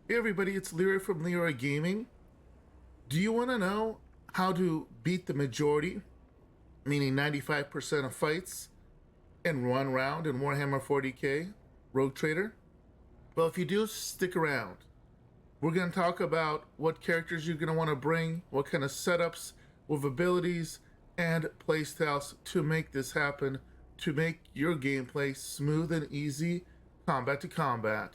Hey everybody, it's Leroy from Leroy Gaming. Do you want to know how to beat the majority, meaning 95% of fights in one round in Warhammer 40k Rogue Trader? Well, if you do, stick around. We're going to talk about what characters you're going to want to bring, what kind of setups with abilities and playstyles to make this happen, to make your gameplay smooth and easy, combat to combat.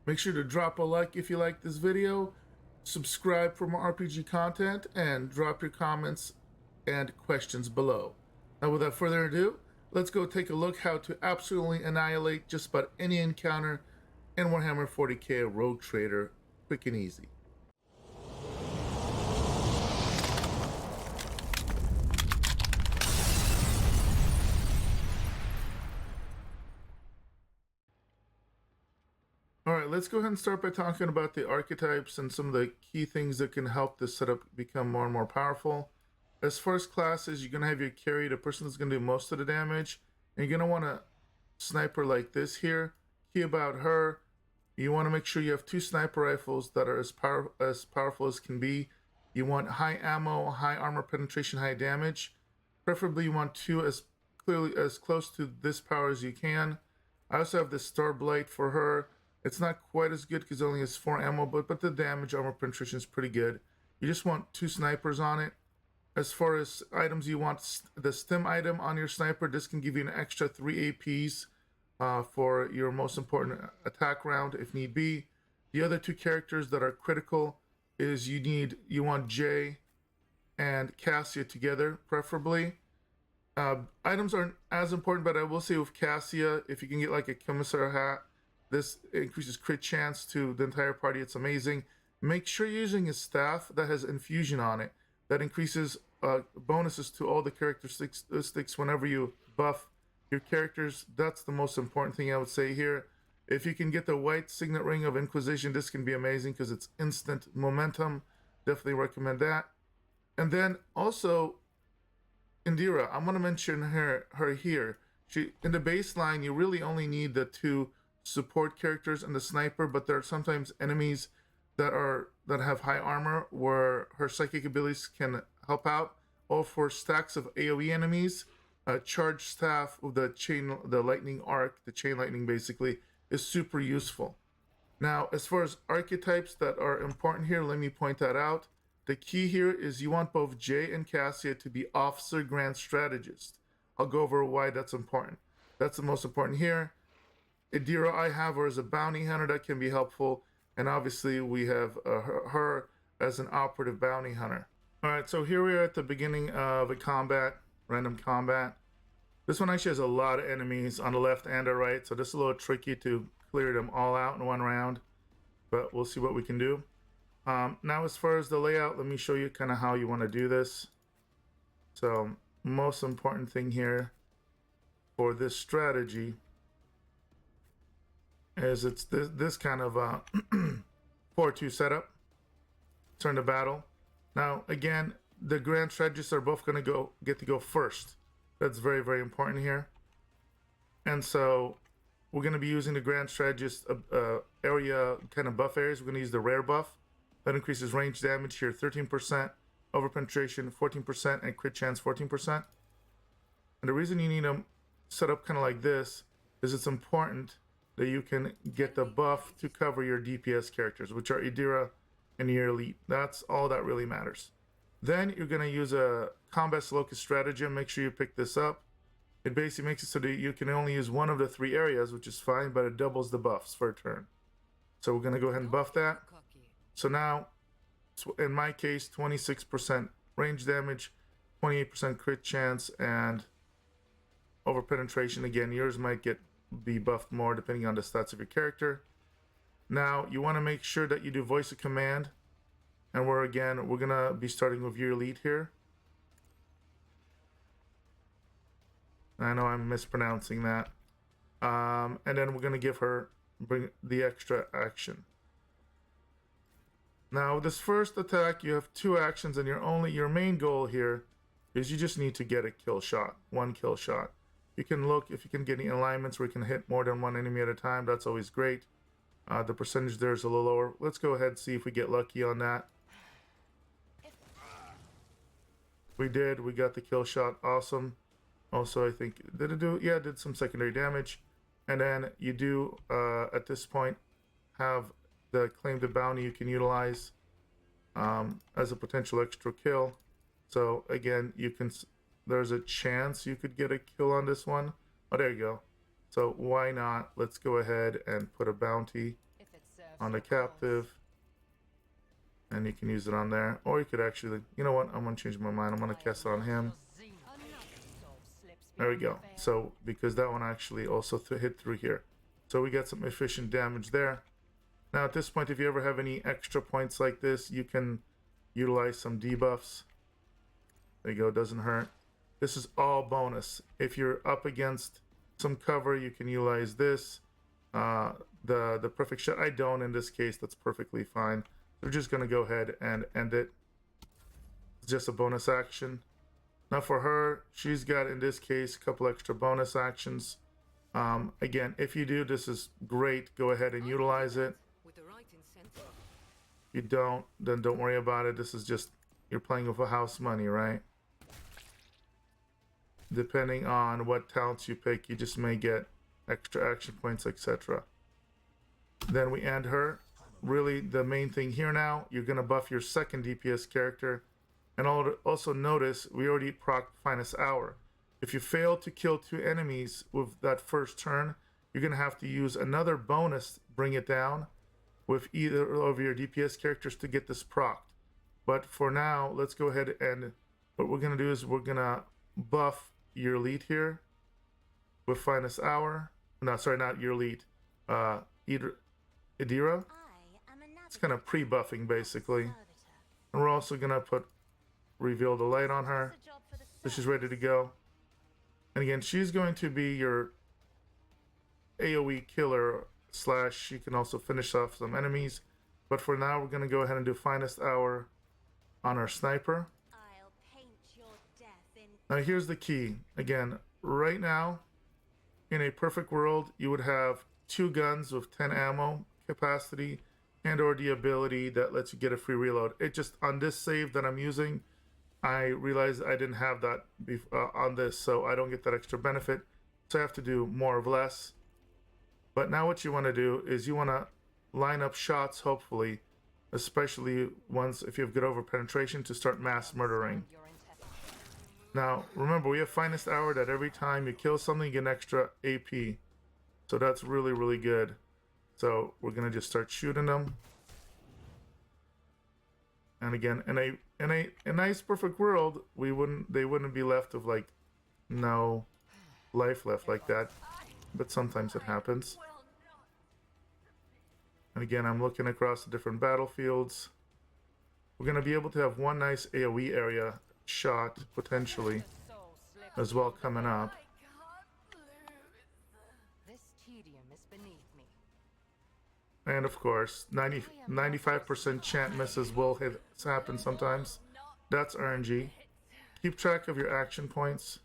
Make sure to drop a like if you like this video, subscribe for more RPG content, and drop your comments and questions below. Now, without further ado, let's go take a look how to absolutely annihilate just about any encounter in Warhammer 40k Rogue Trader, quick and easy. Alright, let's go ahead and start by talking about the archetypes and some of the key things that can help this setup become more and more powerful. As far as classes, you're going to have your carry, the person that's going to do most of the damage. And you're going to want a sniper like this here. Key about her, you want to make sure you have two sniper rifles that are as powerful as can be. You want high ammo, high armor penetration, high damage. Preferably you want two as close to this power as you can. I also have the Star Blight for her. It's not quite as good because it only has 4 ammo, but the damage armor penetration is pretty good. You just want 2 snipers on it. As far as items, you want the stim item on your sniper. This can give you an extra 3 APs for your most important attack round if need be. The other 2 characters that are critical is you want Jay and Cassia together, preferably. Items aren't as important, but I will say with Cassia, if you can get like a Commissar hat, this increases crit chance to the entire party. It's amazing. Make sure you're using a staff that has infusion on it. That increases bonuses to all the characteristics whenever you buff your characters. That's the most important thing I would say here. If you can get the white signet ring of Inquisition, this can be amazing because it's instant momentum. Definitely recommend that. And then also, Indira, I'm going to mention her here. In the baseline, you really only need the 2 support characters and the sniper, but there are sometimes enemies that have high armor where her psychic abilities can help out. Or for stacks of AoE enemies, charge staff with the lightning arc, the chain lightning basically, is super useful. Now, as far as archetypes that are important here, let me point that out. The key here is you want both Jay and Cassia to be Officer Grand Strategist. I'll go over why that's important. That's the most important here. Idira I have her as a bounty hunter that can be helpful, and obviously we have her as an operative bounty hunter. Alright, so here we are at the beginning of a combat, random combat. This one actually has a lot of enemies on the left and the right, so this is a little tricky to clear them all out in one round, but we'll see what we can do. Now as far as the layout, let me show you kind of how you want to do this. So most important thing here for this strategy is it's this kind of 4-2 setup. Turn to battle. Now again, the Grand Strategists are both going to get to go first. That's very, very important here. And so we're going to be using the Grand Strategist area kind of buff areas. We're going to use the rare buff. That increases range damage here 13%, over penetration 14%, and crit chance 14%. And the reason you need them set up kind of like this is it's important that you can get the buff to cover your DPS characters, which are Idira and your elite. That's all that really matters. Then you're going to use a combat locus stratagem. Make sure you pick this up. It basically makes it so that you can only use one of the 3 areas, which is fine, but it doubles the buffs for a turn. So we're going to go ahead and buff that. So now, in my case, 26% range damage, 28% crit chance, and over penetration. Again, yours might be buffed more depending on the stats of your character. Now you want to make sure that you do voice of command, and we're gonna be starting with your elite here. I know I'm mispronouncing that. And then we're gonna bring the extra action. Now this first attack, you have 2 actions, and your main goal here is you just need to get a kill shot, 1 kill shot. You can look if you can get any alignments where you can hit more than 1 enemy at a time. That's always great. The percentage there is a little lower. Let's go ahead and see if we get lucky on that. We did. We got the kill shot. Awesome. Also, I think, did it do? Yeah, it did some secondary damage. And then you do, at this point, have the claim to bounty you can utilize as a potential extra kill. So again, you can, there's a chance you could get a kill on this one. Oh, there you go. So why not? Let's go ahead and put a bounty on the captive. And you can use it on there. Or you could actually, you know what? I'm going to change my mind. I'm going to cast it on him. There we go. So, because that one actually also hit through here. So we got some efficient damage there. Now at this point, if you ever have any extra points like this, you can utilize some debuffs. There you go, doesn't hurt. This is all bonus. If you're up against some cover, you can utilize this. The perfect shot. I don't in this case, that's perfectly fine. We're just gonna go ahead and end it. It's just a bonus action. Now for her, she's got, in this case, a couple extra bonus actions. Again, if you do, this is great. Go ahead and utilize it. If you don't, then don't worry about it. This is just, you're playing with a house money, right? Depending on what talents you pick, you just may get extra action points, etc. Then we end her. Really, the main thing here now, you're going to buff your second DPS character. And also notice, we already proc Finest Hour. If you fail to kill 2 enemies with that first turn, you're going to have to use another bonus, bring it down, with either of your DPS characters to get this procced. But for now, let's go ahead and what we're going to do is we're going to buff your elite here with Finest Hour. No, sorry, not your elite. Idira. It's kind of pre-buffing, basically. And we're also going to put Reveal the Light on her, so she's ready to go. And again, she's going to be your AoE killer / she can also finish off some enemies. But for now, we're going to go ahead and do Finest Hour on our sniper. Now here's the key. Again, right now, in a perfect world, you would have 2 guns with 10 ammo capacity and or the ability that lets you get a free reload. It just, on this save that I'm using, I realized I didn't have that on this, so I don't get that extra benefit. So I have to do more of less. But now what you want to do is you want to line up shots, hopefully, especially once if you have good over penetration, to start mass murdering. Now, remember, we have Finest Hour that every time you kill something, you get an extra AP. So that's really, really good. So we're going to just start shooting them. And again, in a nice perfect world, they wouldn't be left with like no life left like that. But sometimes it happens. And again, I'm looking across the different battlefields. We're going to be able to have one nice AoE area shot, potentially, as well coming up. And of course, 95% chance misses will happen sometimes. That's RNG. Keep track of your action points.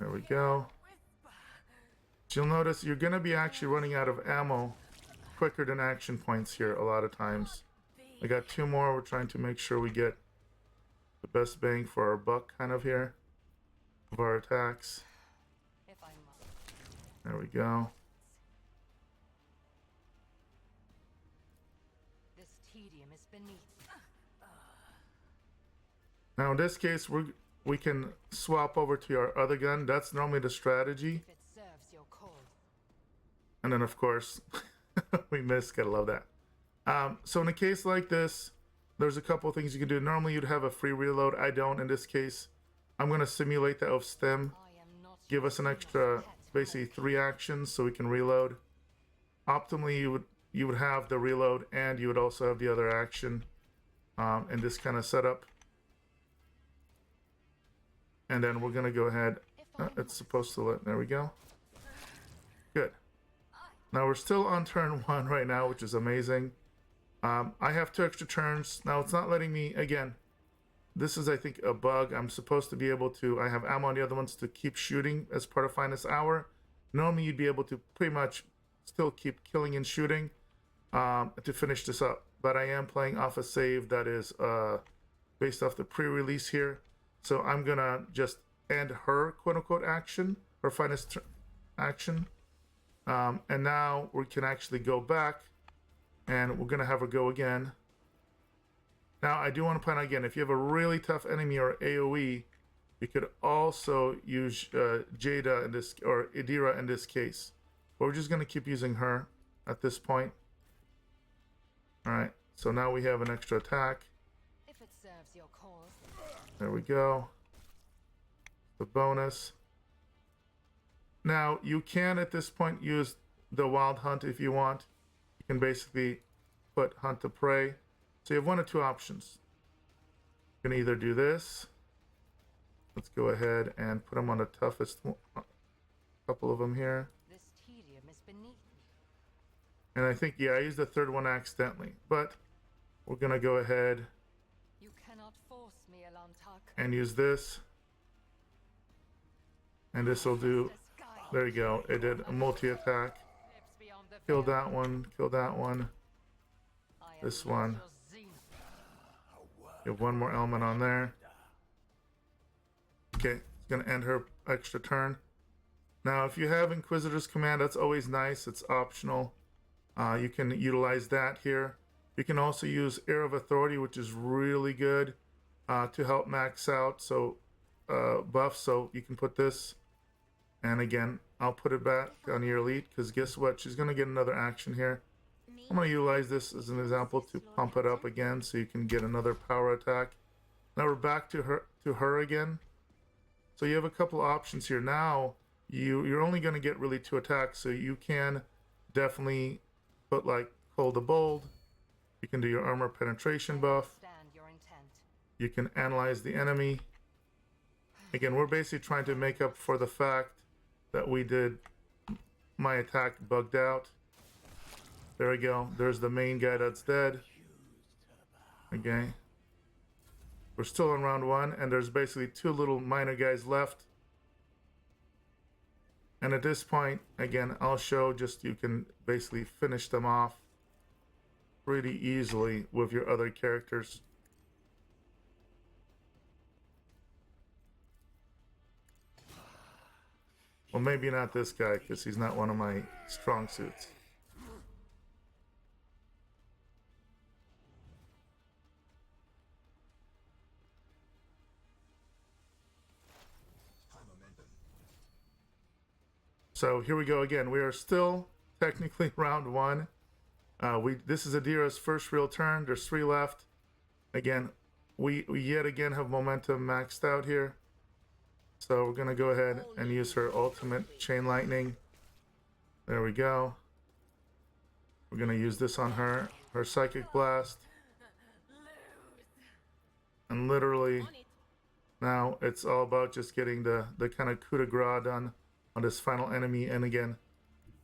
There we go. You'll notice you're going to be actually running out of ammo quicker than action points here a lot of times. I got 2 more. We're trying to make sure we get the best bang for our buck kind of here of our attacks. There we go. Now in this case, we can swap over to our other gun. That's normally the strategy. And then of course, we missed. Gotta love that. So in a case like this, there's a couple of things you can do. Normally you'd have a free reload. I don't in this case. I'm gonna simulate that with stem. Give us an extra, basically 3 actions so we can reload. Optimally, you would have the reload and you would also have the other action in this kind of setup. And then we're gonna go ahead. It's supposed to let. There we go. Good. Now we're still on turn 1 right now, which is amazing. I have 2 extra turns. Now it's not letting me, again, this is I think a bug. I'm supposed to be able to, I have ammo on the other ones to keep shooting as part of Finest Hour. Normally you'd be able to pretty much still keep killing and shooting to finish this up. But I am playing off a save that is based off the pre-release here. So I'm gonna just end her quote-unquote action, her finest action. And now we can actually go back and we're gonna have her go again. Now I do want to point out again, if you have a really tough enemy or AoE, you could also use Jada in this, or Idira in this case. But we're just gonna keep using her at this point. Alright, so now we have an extra attack. If it serves your cause. There we go. The bonus. Now, you can at this point use the wild hunt if you want. You can basically put hunt to prey. So you have one of two options. You can either do this. Let's go ahead and put them on the toughest couple of them here. This tedium is beneath me. And I think, yeah, I used the third one accidentally. But we're going to go ahead You cannot force me, Alantak. and use this. And this will do, there you go, it did a multi-attack. Kill that one, kill that one. This one. You have one more element on there. Okay, it's gonna end her extra turn. Now, if you have Inquisitor's Command, that's always nice. It's optional. You can utilize that here. You can also use Air of Authority, which is really good to help max out buffs. So you can put this. And again, I'll put it back on your elite because guess what? She's going to get another action here. I'm going to utilize this as an example to pump it up again so you can get another power attack. Now we're back to her again. So you have a couple options here. Now you're only going to get really 2 attacks, so you can definitely put like Cold to Bold. You can do your armor penetration buff. You can analyze the enemy. Again, we're basically trying to make up for the fact that we did my attack bugged out. There we go. There's the main guy that's dead. Okay. We're still on round 1, and there's basically 2 little minor guys left. And at this point, again, I'll show just you can basically finish them off pretty easily with your other characters. Well, maybe not this guy, because he's not one of my strong suits. So here we go again. We are still technically round 1. This is Adira's first real turn. There's 3 left. Again, we yet again have momentum maxed out here. So we're going to go ahead and use her ultimate Chain Lightning. There we go. We're going to use this on her. Her Psychic Blast. And literally, now it's all about just getting the kind of coup de grace done on this final enemy. And again,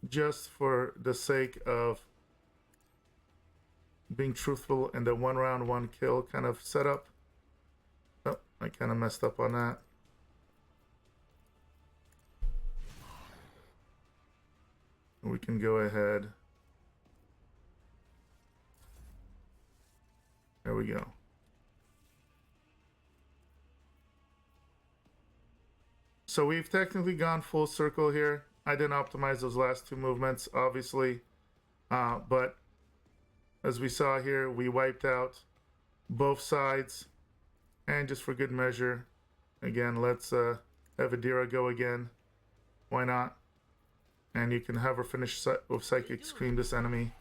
just for the sake of being truthful in the 1 round, 1 kill kind of setup. Oh, I kind of messed up on that. We can go ahead. There we go. So we've technically gone full circle here. I didn't optimize those last 2 movements, obviously. But as we saw here, we wiped out both sides. And just for good measure, again, let's have Adira go again. Why not? And you can have her finish with Psychic Scream this enemy.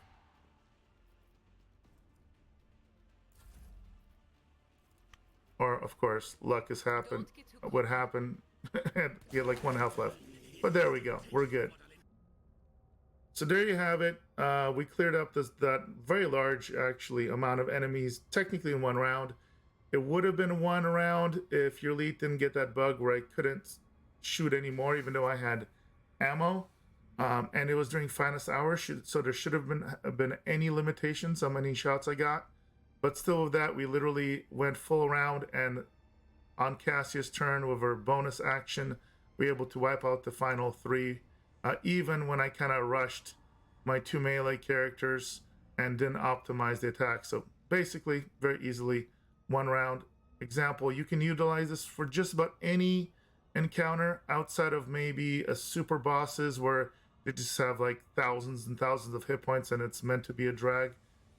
Or, of course, luck has happened. What happened? He had like 1 health left. But there we go. We're good. So there you have it. We cleared up that very large, actually, amount of enemies, technically in 1 round. It would have been 1 round if your elite didn't get that bug where I couldn't shoot anymore, even though I had ammo. And it was during finest hour, so there should have been any limitations on how many shots I got. But still with that, we literally went full round, and on Cassia's turn with her bonus action, we were able to wipe out the final 3 even when I kind of rushed my 2 melee characters and didn't optimize the attack. So basically, very easily, 1 round. Example, you can utilize this for just about any encounter outside of maybe a super bosses where they just have like thousands and thousands of hit points and it's meant to be a drag.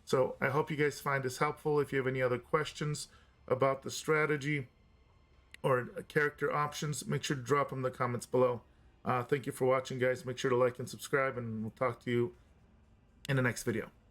So I hope you guys find this helpful. If you have any other questions about the strategy or character options, make sure to drop them in the comments below. Thank you for watching, guys. Make sure to like and subscribe, and we'll talk to you in the next video.